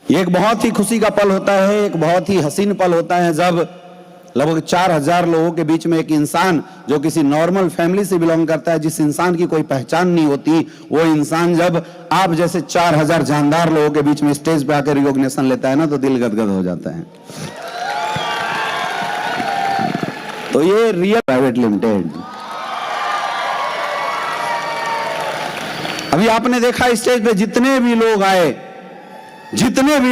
ये एक बहुत ही खुशी का पल होता है, एक बहुत ही हसीन पल होता है जब लगभग 4000 लोगों के बीच में एक इंसान जो किसी नॉर्मल फैमिली से बिलोंग करता है, जिस इंसान की कोई पहचान नहीं होती, वो इंसान जब आप जैसे 4000 जानदार लोगों के बीच में स्टेज पे आकर रिकॉग्निशन लेता है ना, तो दिल गदगद हो जाता है। तो ये रियल प्राइवेट लिमिटेड। अभी आपने देखा स्टेज पे जितने भी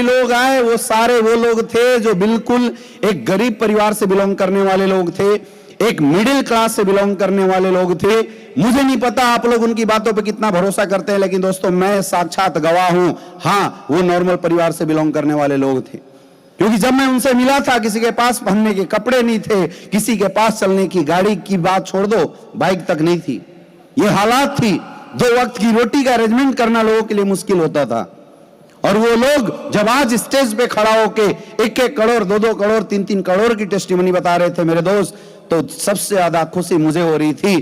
लोग आए वो सारे वो लोग थे जो बिल्कुल एक गरीब परिवार से बिलोंग करने वाले लोग थे, एक मिडिल क्लास से बिलोंग करने वाले लोग थे। मुझे नहीं पता आप लोग उनकी बातों पे कितना भरोसा करते हैं, लेकिन दोस्तों मैं साक्षात गवाह हूं, हाँ वो नॉर्मल परिवार से बिलोंग करने वाले लोग थे। क्योंकि जब मैं उनसे मिला था, किसी के पास पहनने के कपड़े नहीं थे, किसी के पास चलने की गाड़ी की बात छोड़ दो, बाइक तक नहीं थी। ये हालात थी, 2 वक्त की रोटी का अरेंजमेंट करना लोगों के लिए मुश्किल होता था। और वो लोग जब आज स्टेज पे खड़ा होके 1-1 करोड़, 2-2 करोड़, 3-3 करोड़ की टेस्टिमनी बता रहे थे मेरे दोस्त, तो सबसे ज्यादा खुशी मुझे हो रही थी।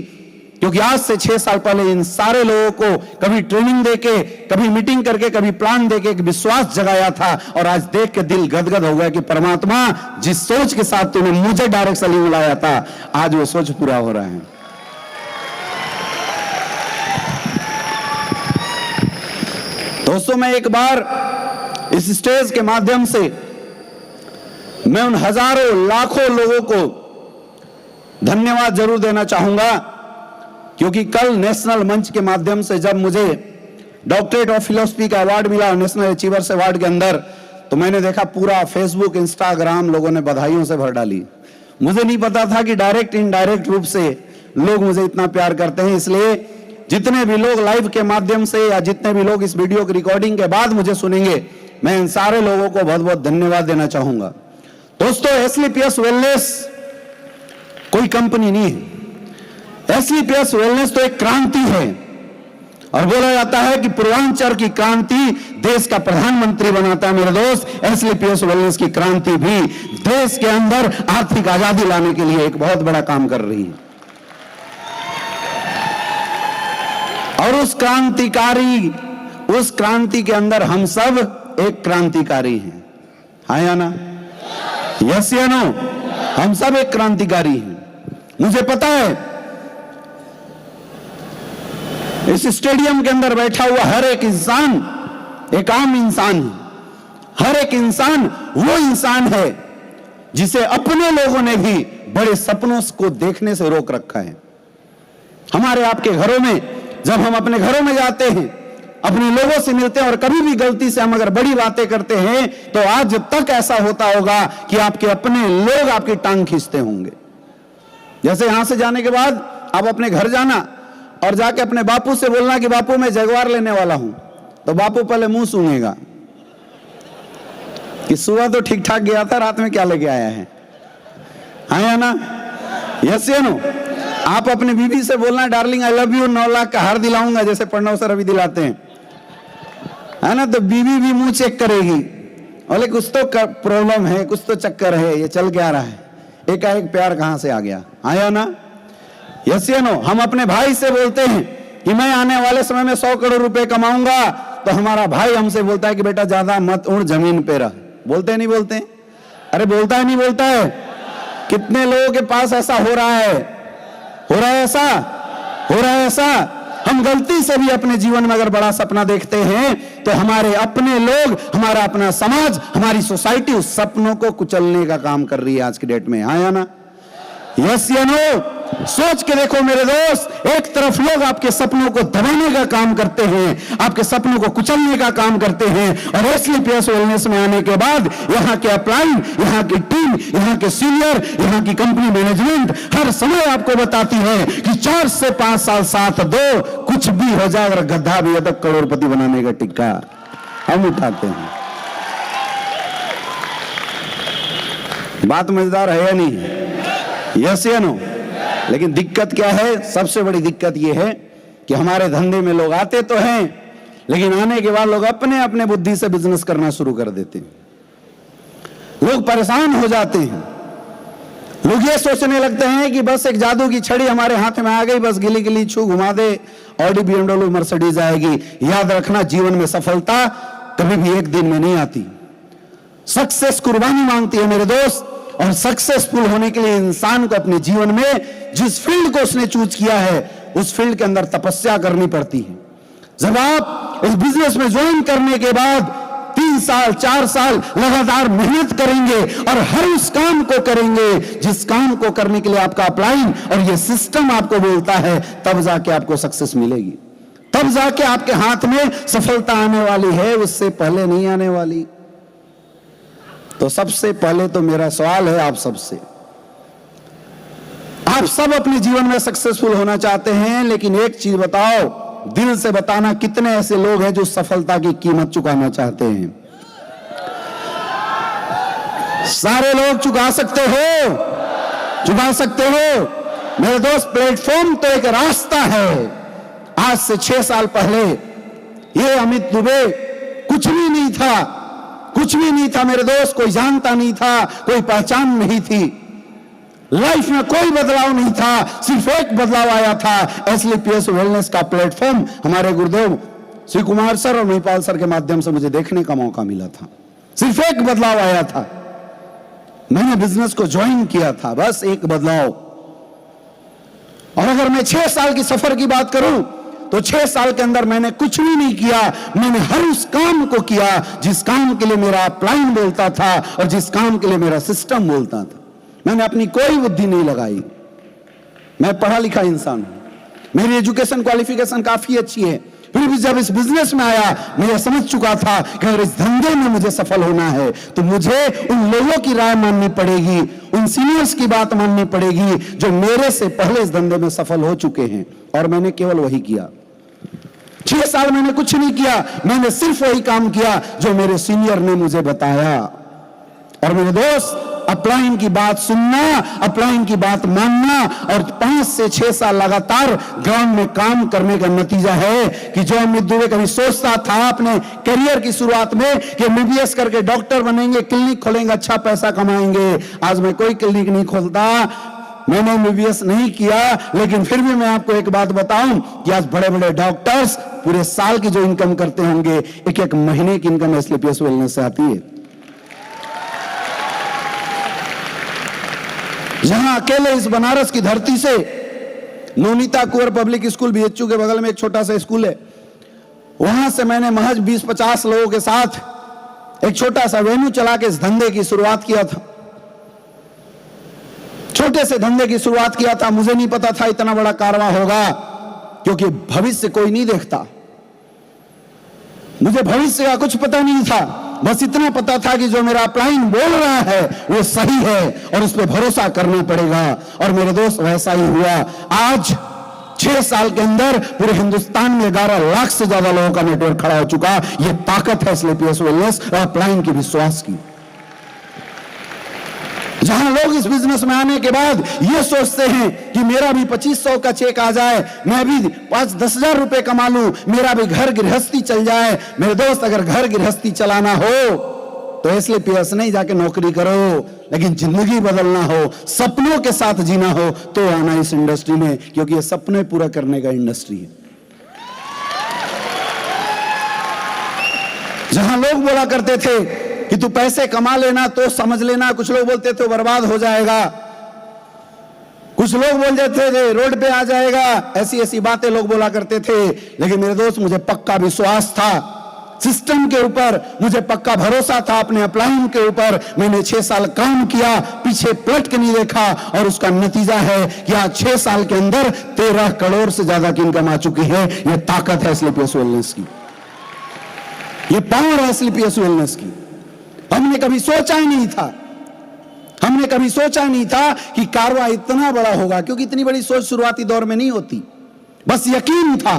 क्योंकि आज से 6 साल पहले इन सारे लोगों को कभी ट्रेनिंग देके, कभी मीटिंग करके, कभी प्लान देके एक विश्वास जगाया था, और आज देख के दिल गदगद हो गया कि परमात्मा जिस सोच के साथ तूने मुझे डायरेक्ट सलीम लाया था, आज वो सोच पूरा हो रहा है। दोस्तों मैं एक बार इस स्टेज के माध्यम से मैं उन हजारों लाखों लोगों को धन्यवाद जरूर देना चाहूंगा, क्योंकि कल नेशनल मंच के माध्यम से जब मुझे डॉक्टरेट ऑफ फिलॉसफी का अवार्ड मिला नेशनल अचीवर्स अवार्ड के अंदर, तो मैंने देखा पूरा फेसबुक, इंस्टाग्राम लोगों ने बधाइयों से भर डाली। मुझे नहीं पता था कि डायरेक्ट इनडायरेक्ट रूप से लोग मुझे इतना प्यार करते हैं। इसलिए जितने भी लोग लाइव के माध्यम से या जितने भी लोग इस वीडियो की रिकॉर्डिंग के बाद मुझे सुनेंगे, मैं इन सारे लोगों को बहुत बहुत धन्यवाद देना चाहूंगा। दोस्तों एसलीपीएस वेलनेस कोई कंपनी नहीं है, एसलीपीएस वेलनेस तो एक क्रांति है। और बोला जाता है कि पूर्वांचल की क्रांति देश का प्रधानमंत्री बनाता है। मेरे दोस्त एसलीपीएस वेलनेस की क्रांति भी देश के अंदर आर्थिक आजादी लाने के लिए एक बहुत बड़ा काम कर रही है। और उस क्रांति के अंदर हम सब एक क्रांतिकारी हैं, हाँ या ना, यस या नो, हम सब एक क्रांतिकारी हैं। मुझे पता है इस स्टेडियम के अंदर बैठा हुआ हर एक इंसान एक आम इंसान है। हर एक इंसान वो इंसान है जिसे अपने लोगों ने भी बड़े सपनों को देखने से रोक रखा है। हमारे आपके घरों में जब हम अपने घरों में जाते हैं, अपने लोगों से मिलते हैं, और कभी भी गलती से हम अगर बड़ी बातें करते हैं, तो आज तक ऐसा होता होगा कि आपके अपने लोग आपकी टांग खींचते होंगे। जैसे यहां से जाने के बाद आप अपने घर जाना और जाके अपने बापू से बोलना कि बापू मैं जगुआर लेने वाला हूं, तो बापू पहले मुंह सूंघेगा कि सुबह तो ठीक ठाक गया था, रात में क्या लेके आया है, हाँ या ना, यस या नो। आप अपनी बीवी से बोलना darling I love you, 9 lakh का हार दिलाऊंगा, जैसे प्रणव सर अभी दिलाते हैं, है ना, तो बीवी भी मुंह चेक करेगी, बोले कुछ तो प्रॉब्लम है, कुछ तो चक्कर है, ये चल क्या रहा है, एकाएक प्यार कहां से आ गया, आया ना, यस या नो। हम अपने भाई से बोलते हैं कि मैं आने वाले समय में 100 करोड़ रुपए कमाऊंगा, तो हमारा भाई हमसे बोलता है कि बेटा ज्यादा मत उड़, जमीन पे रह। बोलते नहीं बोलते? अरे बोलता है नहीं बोलता है? कितने लोगों के पास ऐसा हो रहा है ऐसा। हम गलती से भी अपने जीवन में अगर बड़ा सपना देखते हैं, तो हमारे अपने लोग, हमारा अपना समाज, हमारी सोसाइटी उस सपनों को कुचलने का काम कर रही है आज की डेट में, हाँ या ना, यस या नो। सोच के देखो मेरे दोस्त, एक तरफ लोग आपके सपनों को दबाने का काम करते हैं, आपके सपनों को कुचलने का काम करते हैं, और एसलीपीएस वेलनेस में आने के बाद यहाँ के अपलाइन, यहाँ की टीम, यहाँ के सीनियर, यहाँ की कंपनी मैनेजमेंट हर समय आपको बताती है कि 4 से 5 साल साथ दो, कुछ भी हो जाए, अगर गद्दा भी है तो करोड़पति बनाने का टिक्का हम उठाते हैं। बात मजेदार है या नहीं, यस या नो। लेकिन दिक्कत क्या है, सबसे बड़ी दिक्कत यह है कि हमारे धंधे में लोग आते तो हैं, लेकिन आने के बाद लोग अपने अपने बुद्धि से बिजनेस करना शुरू कर देते हैं। लोग परेशान हो जाते हैं, लोग ये सोचने लगते हैं कि बस एक जादू की छड़ी हमारे हाथ में आ गई, बस गिली गिली छू घुमा दे, ऑडी, BMW, मर्सिडीज आएगी। याद रखना, जीवन में सफलता कभी भी एक दिन में नहीं आती। सक्सेस कुर्बानी मांगती है मेरे दोस्त, और सक्सेसफुल होने के लिए इंसान को अपने जीवन में जिस फील्ड को उसने चूज किया है उस फील्ड के अंदर तपस्या करनी पड़ती है। जब आप इस बिजनेस में ज्वाइन करने के बाद 3 साल 4 साल लगातार मेहनत करेंगे और हर उस काम को करेंगे जिस काम को करने के लिए आपका अपलाइन और ये सिस्टम आपको बोलता है, तब जाके आपको सक्सेस मिलेगी, तब जाके आपके हाथ में सफलता आने वाली है, उससे पहले नहीं आने वाली। तो सबसे पहले तो मेरा सवाल है आप सबसे, आप सब अपने जीवन में सक्सेसफुल होना चाहते हैं, लेकिन एक चीज बताओ, दिल से बताना, कितने ऐसे लोग हैं जो सफलता की कीमत चुकाना चाहते हैं? सारे लोग चुका सकते हो, चुका सकते हो मेरे दोस्त। प्लेटफॉर्म तो एक रास्ता है। आज से 6 साल पहले ये अमित दुबे कुछ भी नहीं था, कुछ भी नहीं था मेरे दोस्त, कोई जानता नहीं था, कोई पहचान नहीं थी, लाइफ में कोई बदलाव नहीं था, सिर्फ एक बदलाव आया था, एसलीपीएस वेलनेस का प्लेटफॉर्म हमारे गुरुदेव श्री कुमार सर और महिपाल सर के माध्यम से मुझे देखने का मौका मिला था। सिर्फ एक बदलाव आया था, मैंने बिजनेस को ज्वाइन किया था, बस एक बदलाव। और अगर मैं 6 साल की सफर की बात करूं तो 6 साल के अंदर मैंने कुछ भी नहीं किया, मैंने हर उस काम को किया जिस काम के लिए मेरा अपलाइन बोलता था और जिस काम के लिए मेरा सिस्टम बोलता था। मैंने अपनी कोई बुद्धि नहीं लगाई। मैं पढ़ा लिखा इंसान हूं, मेरी एजुकेशन क्वालिफिकेशन काफी अच्छी है, फिर भी जब इस बिजनेस में आया मैं यह समझ चुका था कि अगर इस धंधे में मुझे सफल होना है तो मुझे उन लोगों की राय माननी पड़ेगी, उन सीनियर्स की बात माननी पड़ेगी जो मेरे से पहले इस धंधे में सफल हो चुके हैं। और मैंने केवल वही किया। 6 साल मैंने कुछ नहीं किया, मैंने सिर्फ वही काम किया जो मेरे सीनियर ने मुझे बताया। और मेरे दोस्त, अपलाइन की बात सुनना, अपलाइन की बात मानना और 5 से 6 साल लगातार ग्राउंड में काम करने का नतीजा है कि जो अमित दुबे कभी सोचता था अपने करियर की शुरुआत में कि एमबीबीएस करके डॉक्टर बनेंगे, क्लिनिक खोलेंगे, अच्छा पैसा कमाएंगे, आज मैं कोई क्लिनिक नहीं खोलता, मैंने एमबीबीएस नहीं किया, लेकिन फिर भी मैं आपको एक बात बताऊं कि आज बड़े बड़े डॉक्टर्स पूरे साल की जो इनकम करते होंगे, एक महीने की इनकम एसलीपीएस वेलनेस से आती है। जहां अकेले इस बनारस की धरती से नोनीता कुंवर पब्लिक स्कूल बीएचयू के बगल में एक छोटा सा स्कूल है, वहां से मैंने महज 20-50 लोगों के साथ एक छोटा सा वेन्यू चला के इस धंधे की शुरुआत किया था। छोटे से धंधे की शुरुआत किया था, मुझे नहीं पता था इतना बड़ा कारवां होगा, क्योंकि भविष्य कोई नहीं देखता, मुझे भविष्य का कुछ पता नहीं था, बस इतना पता था कि जो मेरा अपलाइन बोल रहा है वो सही है और उस पर भरोसा करना पड़ेगा। और मेरे दोस्त वैसा ही हुआ। आज 6 साल के अंदर पूरे हिंदुस्तान में 11 लाख से ज्यादा लोगों का नेटवर्क खड़ा हो चुका। ये ताकत है एसलीपीएस वेलनेस और अपलाइन की विश्वास की। जहां लोग इस बिजनेस में आने के बाद ये सोचते हैं कि मेरा भी 2500 का चेक आ जाए, मैं भी 5-10 हजार रुपए कमा लूं, मेरा भी घर गृहस्थी चल जाए। मेरे दोस्त, अगर घर गृहस्थी चलाना हो तो एसलीपीएस नहीं जाके नौकरी करो, लेकिन जिंदगी बदलना हो, सपनों के साथ जीना हो तो आना इस इंडस्ट्री में, क्योंकि ये सपने पूरा करने का इंडस्ट्री है। जहां लोग बोला करते थे कि तू पैसे कमा लेना तो समझ लेना, कुछ लोग बोलते थे बर्बाद हो जाएगा, कुछ लोग बोल देते थे रोड पे आ जाएगा, ऐसी ऐसी बातें लोग बोला करते थे। लेकिन मेरे दोस्त, मुझे पक्का विश्वास था सिस्टम के ऊपर, मुझे पक्का भरोसा था अपने अपलाइन के ऊपर। मैंने 6 साल काम किया, पीछे पलट के नहीं देखा, और उसका नतीजा है कि आज 6 साल के अंदर 13 करोड़ से ज्यादा की इनकम आ चुकी है। यह ताकत है एसलीपीएस वेलनेस की, यह पावर है एसलीपीएस वेलनेस की। हमने कभी सोचा ही नहीं था, हमने कभी सोचा नहीं था कि कारवां इतना बड़ा होगा, क्योंकि इतनी बड़ी सोच शुरुआती दौर में नहीं होती। बस यकीन था,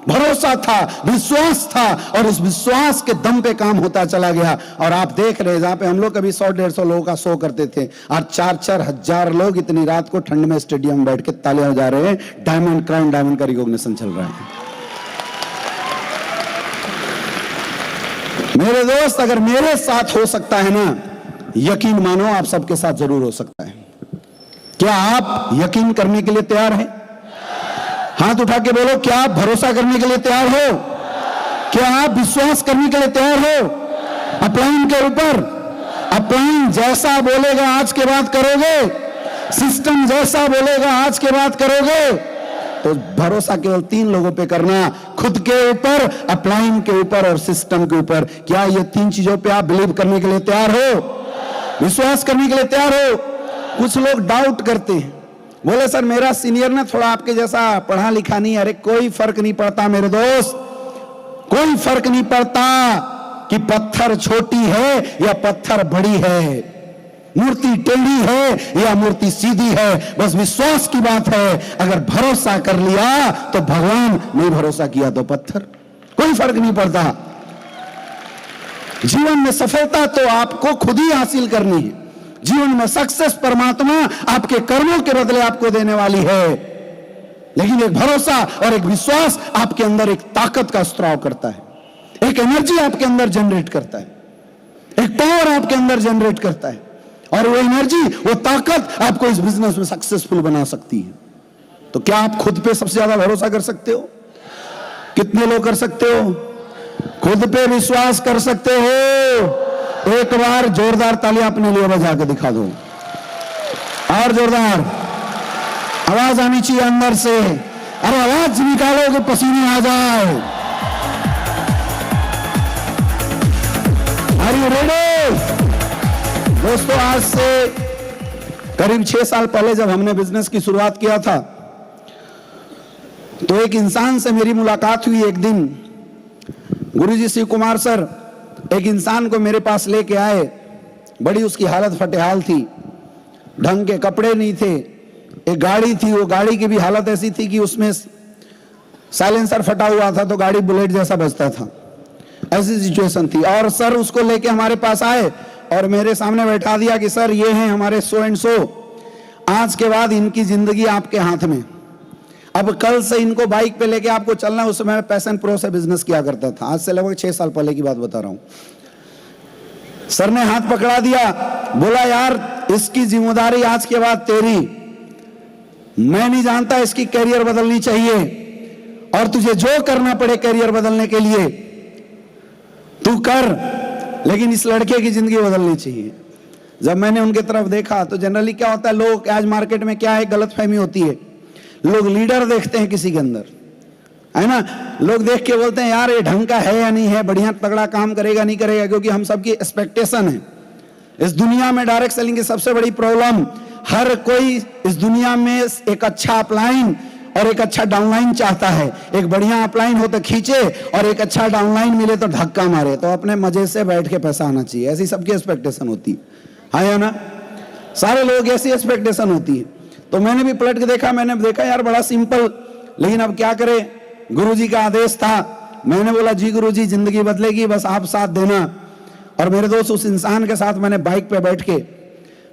भरोसा था, विश्वास था, और उस विश्वास के दम पे काम होता चला गया। और आप देख रहे हैं, जहां पे हम लोग कभी 100-150 लोगों का शो करते थे, आज 4-4 हजार लोग इतनी रात को ठंड में स्टेडियम में बैठ के तालियां बजा रहे हैं। डायमंड क्राउन डायमंड का रिकॉग्निशन चल रहा है। मेरे दोस्त, अगर मेरे साथ हो सकता है ना, यकीन मानो आप सबके साथ जरूर हो सकता है। क्या आप यकीन करने के लिए तैयार हैं? हाथ उठा के बोलो, क्या आप भरोसा करने के लिए तैयार हो? क्या आप विश्वास करने के लिए तैयार हो अपलाइन के ऊपर? अपलाइन जैसा बोलेगा आज के बाद करोगे, सिस्टम जैसा बोलेगा आज के बाद करोगे। तो भरोसा केवल 3 लोगों पे करना, खुद के ऊपर, अपलाइन के ऊपर और सिस्टम के ऊपर। क्या ये 3 चीजों पे आप बिलीव करने के लिए तैयार हो, विश्वास करने के लिए तैयार हो? कुछ लोग डाउट करते हैं, बोले सर मेरा सीनियर ना थोड़ा आपके जैसा पढ़ा लिखा नहीं। अरे कोई फर्क नहीं पड़ता मेरे दोस्त, कोई फर्क नहीं पड़ता कि पत्थर छोटी है या पत्थर बड़ी है, मूर्ति टेढ़ी है या मूर्ति सीधी है, बस विश्वास की बात है। अगर भरोसा कर लिया तो भगवान, नहीं भरोसा किया तो पत्थर, कोई फर्क नहीं पड़ता। जीवन में सफलता तो आपको खुद ही हासिल करनी है। जीवन में सक्सेस परमात्मा आपके कर्मों के बदले आपको देने वाली है, लेकिन एक भरोसा और एक विश्वास आपके अंदर एक ताकत का स्त्राव करता है, एक एनर्जी आपके अंदर जनरेट करता है, एक पावर आपके अंदर जनरेट करता है, और वो एनर्जी, वो ताकत आपको इस बिजनेस में सक्सेसफुल बना सकती है। तो क्या आप खुद पे सबसे ज्यादा भरोसा कर सकते हो? कितने लोग कर सकते हो? खुद पे विश्वास कर सकते हो? एक बार जोरदार तालियां अपने लिए बजा के दिखा दो, और जोरदार आवाज आनी चाहिए अंदर से। अरे आवाज निकालो कि पसीने आ जाए। Are you ready? दोस्तों, आज से करीब 6 साल पहले जब हमने बिजनेस की शुरुआत किया था, तो एक इंसान से मेरी मुलाकात हुई एक दिन। गुरुजी शिव कुमार सर एक इंसान को मेरे पास लेके आए, बड़ी उसकी हालत फटेहाल थी, ढंग के कपड़े नहीं थे, एक गाड़ी थी, वो गाड़ी की भी हालत ऐसी थी कि उसमें साइलेंसर फटा हुआ था तो गाड़ी बुलेट जैसा बजता था, ऐसी सिचुएशन थी। और सर उसको लेके हमारे पास आए और मेरे सामने बैठा दिया कि सर ये हैं हमारे सो एंड सो, आज के बाद इनकी जिंदगी आपके हाथ में, अब कल से इनको बाइक पे लेके आपको चलना। उस समय मैं पैशन प्रो से बिजनेस किया करता था, आज से लगभग 6 साल पहले की बात बता रहा हूं। सर ने हाथ पकड़ा दिया, बोला यार इसकी जिम्मेदारी आज के बाद तेरी, मैं नहीं जानता, इसकी कैरियर बदलनी चाहिए, और तुझे जो करना पड़े कैरियर बदलने के लिए तू कर, लेकिन इस लड़के की जिंदगी बदलनी चाहिए। जब मैंने उनके तरफ देखा तो जनरली क्या होता है, लोग आज मार्केट में क्या है, गलतफहमी होती है, लोग लीडर देखते हैं किसी के अंदर, है ना, लोग देख के बोलते हैं यार ये ढंग का है या नहीं है, बढ़िया तगड़ा काम करेगा नहीं करेगा, क्योंकि हम सबकी एक्सपेक्टेशन है। इस दुनिया में डायरेक्ट सेलिंग की सबसे बड़ी प्रॉब्लम, हर कोई इस दुनिया में एक अच्छा अपलाइन और एक अच्छा डाउनलाइन चाहता है। एक बढ़िया अपलाइन हो तो खींचे और एक अच्छा डाउनलाइन मिले तो धक्का मारे, तो अपने मजे से बैठ के पैसा आना चाहिए, ऐसी सबकी एक्सपेक्टेशन होती है, है ना, सारे लोग ऐसी एक्सपेक्टेशन होती है। तो मैंने भी पलट के देखा, मैंने देखा यार बड़ा सिंपल, लेकिन अब क्या करें, गुरुजी का आदेश था। मैंने बोला जी गुरुजी जिंदगी बदलेगी, बस आप साथ देना। और मेरे दोस्त उस इंसान के साथ मैंने बाइक पे बैठ के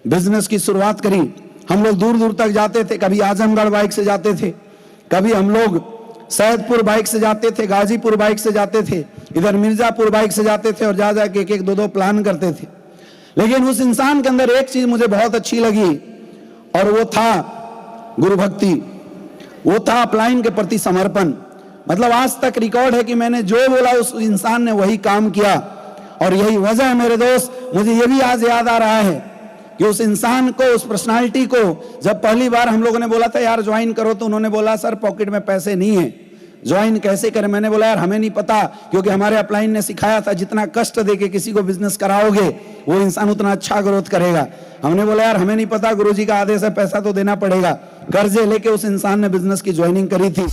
बिजनेस की शुरुआत करी। हम लोग दूर दूर तक जाते थे, कभी आजमगढ़ बाइक से जाते थे, कभी हम लोग सैदपुर बाइक से जाते थे, गाजीपुर बाइक से जाते थे, इधर मिर्जापुर बाइक से जाते थे, और जा जा के एक 2 प्लान करते थे। लेकिन उस इंसान के अंदर एक चीज मुझे बहुत अच्छी लगी, और वो था गुरु भक्ति, वो था अपलाइन के प्रति समर्पण। मतलब आज तक रिकॉर्ड है कि मैंने जो बोला उस इंसान ने वही काम किया, और यही वजह है मेरे दोस्त, मुझे ये भी आज याद आ रहा है कि उस इंसान को, उस पर्सनालिटी को जब पहली बार हम लोगों ने बोला था यार ज्वाइन करो, तो उन्होंने बोला सर पॉकेट में पैसे नहीं है, ज्वाइन कैसे करें। मैंने बोला यार हमें नहीं पता, क्योंकि हमारे अपलाइन ने सिखाया था जितना कष्ट देके किसी को बिजनेस कराओगे वो इंसान उतना अच्छा ग्रोथ करेगा। हमने बोला यार हमें नहीं पता, गुरुजी का आदेश है, पैसा तो देना पड़ेगा। कर्जे लेके उस इंसान ने बिजनेस की ज्वाइनिंग करी थी।